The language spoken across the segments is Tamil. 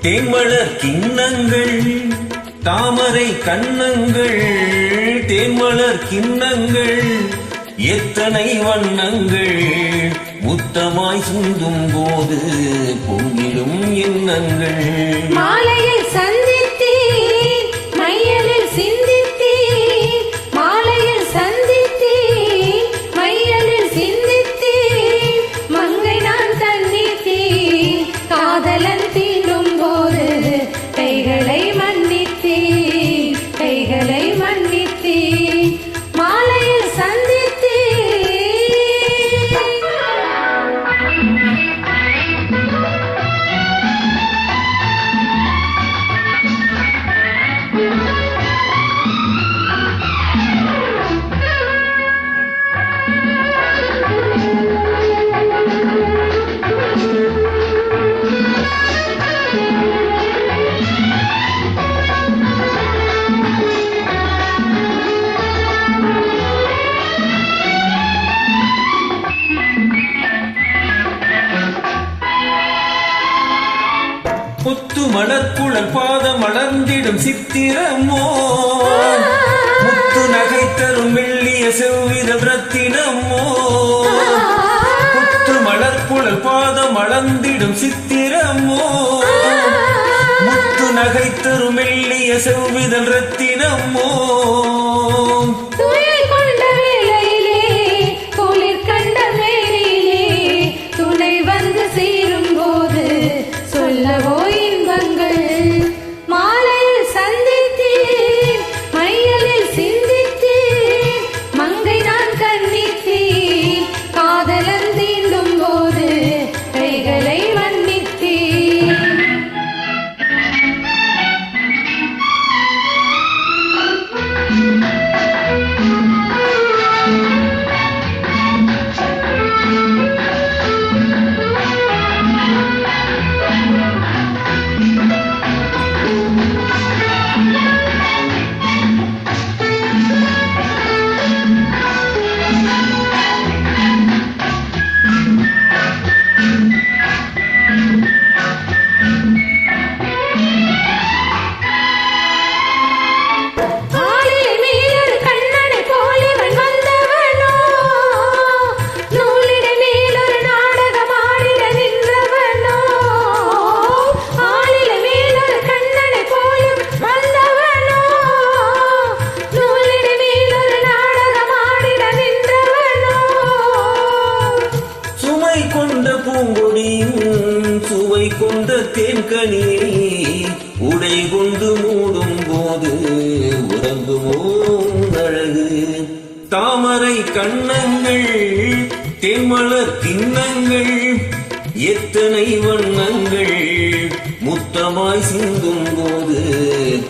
தேன்மலர் கிண்ணங்கள் தாமரை கண்ணங்கள், தேன்மலர் கிண்ணங்கள் எத்தனை வண்ணங்கள், முத்தமாய் சிந்தும் போது பொங்கிடும் எண்ணங்கள். மாலையில் சந்தித்தேன் மையலில் சிந்தித்தேன், மாலையில் சந்தித்தேன் மையலில் சிந்தித்தேன், மங்கை நான் தந்தித்தேன் காதலன் தீண்டும் போது கைகளை மன்னித்தேன், கைகளை மன்னித்தேன், மாலையில் சந்தித்தேன். கொத்து மலர்குழல் பாதம் மலர்ந்திடும் சித்திரமோ, முத்து நகை தரும் மெல்லிய செவ்வித ரத்தினமோ. கொத்து மலர்குழல் பாதம் மலர்ந்திடும் சித்திரமோ, முத்து நகை தரும் மெல்லிய செவ்வித ரத்தினமோ. சொல்லவோ இன்பங்கள், மாலையில் சந்தித்தேன் மையலில் சிந்தித்தேன், மங்கை நான் கண்ணித்தேன் காதலன் தீண்டும் போது கைகளை மன்னித்தேன். சுவை கொண்ட தேன்கனியை உடை கொண்டு மூடும் போது உறங்குமோ அழகு. தாமரை கண்ணங்கள் தேன்மலர் கிண்ணங்கள் எத்தனை வண்ணங்கள், முத்தமாய் சிந்தும் போது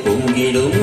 பொங்கிடும்